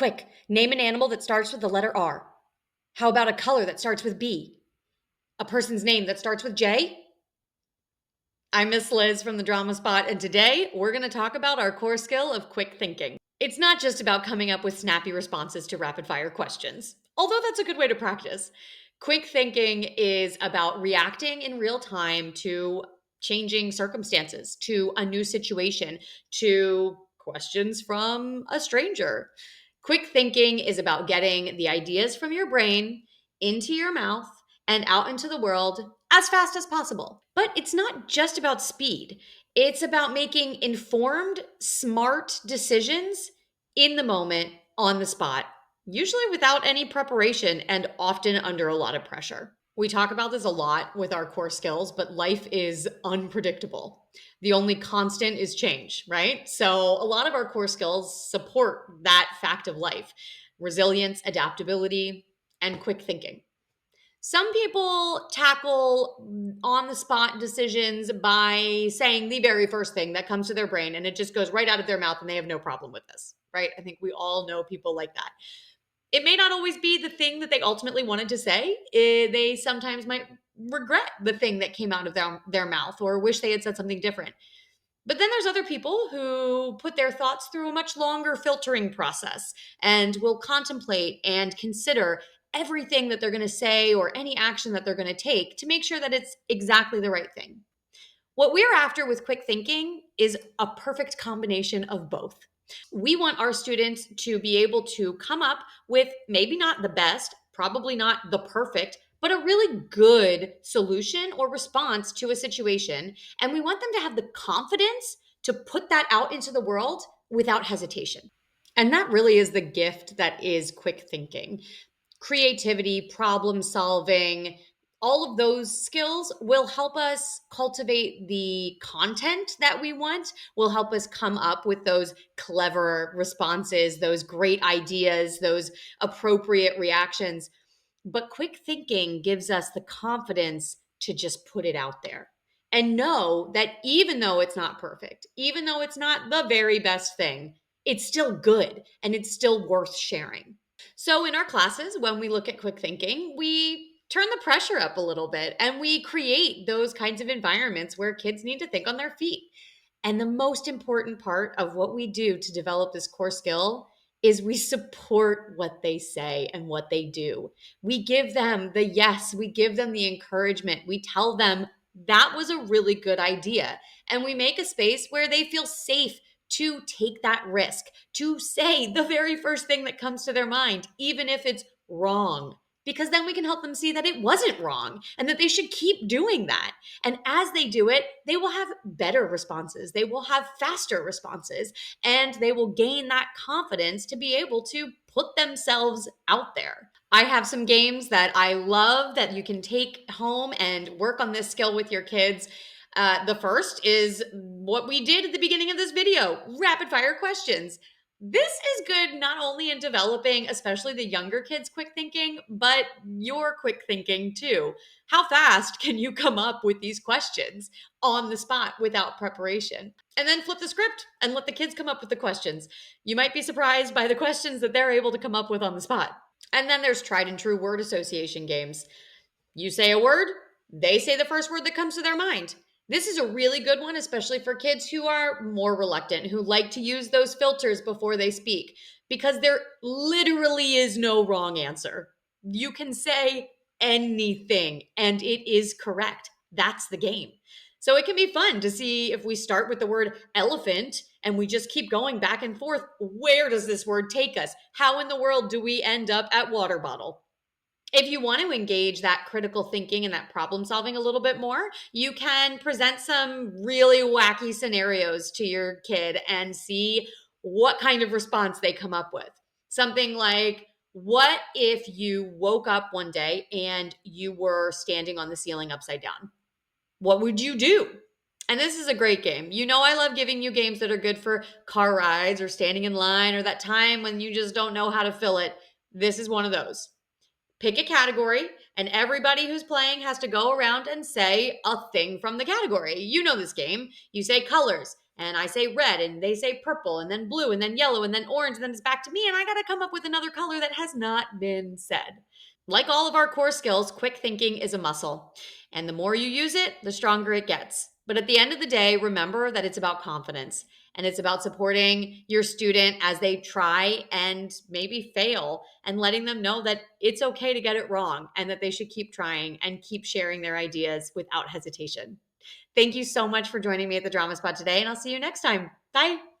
quick, name an animal that starts with the letter R. How about a color that starts with B? A person's name that starts with J? I'm Miss Liz from the Drama Spot, and today we're going to talk about our core skill of quick thinking. It's not just about coming up with snappy responses to rapid fire questions, although that's a good way to practice. Quick thinking is about reacting in real time to changing circumstances, to a new situation, to questions from a stranger. Quick thinking is about getting the ideas from your brain into your mouth and out into the world as fast as possible. But it's not just about speed. It's about making informed, smart decisions in the moment, on the spot, usually without any preparation and often under a lot of pressure. We talk about this a lot with our core skills, but life is unpredictable. The only constant is change, right? So a lot of our core skills support that fact of life: resilience, adaptability, and quick thinking. Some people tackle on the spot decisions by saying the very first thing that comes to their brain, and it just goes right out of their mouth and they have no problem with this, right? I think we all know people like that. It may not always be the thing that they ultimately wanted to say. They sometimes might regret the thing that came out of their mouth or wish they had said something different. But then there's other people who put their thoughts through a much longer filtering process and will contemplate and consider everything that they're going to say or any action that they're going to take to make sure that it's exactly the right thing. What we're after with quick thinking is a perfect combination of both. We want our students to be able to come up with maybe not the best, probably not the perfect, but a really good solution or response to a situation. And we want them to have the confidence to put that out into the world without hesitation. And that really is the gift that is quick thinking. Creativity, problem solving, all of those skills will help us cultivate the content that we want, will help us come up with those clever responses, those great ideas, those appropriate reactions. But quick thinking gives us the confidence to just put it out there and know that even though it's not perfect, even though it's not the very best thing, it's still good and it's still worth sharing. So, in our classes, when we look at quick thinking, we turn the pressure up a little bit and we create those kinds of environments where kids need to think on their feet. And the most important part of what we do to develop this core skill is we support what they say and what they do. We give them the yes, we give them the encouragement, we tell them that was a really good idea. And we make a space where they feel safe to take that risk, to say the very first thing that comes to their mind, even if it's wrong. Because then we can help them see that it wasn't wrong and that they should keep doing that. And as they do it, they will have better responses. They will have faster responses, and they will gain that confidence to be able to put themselves out there. I have some games that I love that you can take home and work on this skill with your kids. The first is what we did at the beginning of this video: rapid fire questions. This is good not only in developing, especially the younger kids' quick thinking, but your quick thinking too. How fast can you come up with these questions on the spot without preparation? And then flip the script and let the kids come up with the questions. You might be surprised by the questions that they're able to come up with on the spot. And then there's tried and true word association games. You say a word, they say the first word that comes to their mind. This is a really good one, especially for kids who are more reluctant, who like to use those filters before they speak, because there literally is no wrong answer. You can say anything and it is correct. That's the game. So it can be fun to see if we start with the word elephant and we just keep going back and forth. Where does this word take us? How in the world do we end up at water bottle? If you want to engage that critical thinking and that problem solving a little bit more, you can present some really wacky scenarios to your kid and see what kind of response they come up with. Something like, what if you woke up one day and you were standing on the ceiling upside down? What would you do? And this is a great game. You know, I love giving you games that are good for car rides or standing in line or that time when you just don't know how to fill it. This is one of those. Pick a category, and everybody who's playing has to go around and say a thing from the category. You know this game. You say colors. and I say red and they say purple and then blue and then yellow and then orange and then it's back to me and I got to come up with another color that has not been said. Like all of our core skills, quick thinking is a muscle. And the more you use it, the stronger it gets. But at the end of the day, remember that it's about confidence and it's about supporting your student as they try and maybe fail and letting them know that it's okay to get it wrong and that they should keep trying and keep sharing their ideas without hesitation. Thank you so much for joining me at the Drama Spot today, and I'll see you next time. Bye.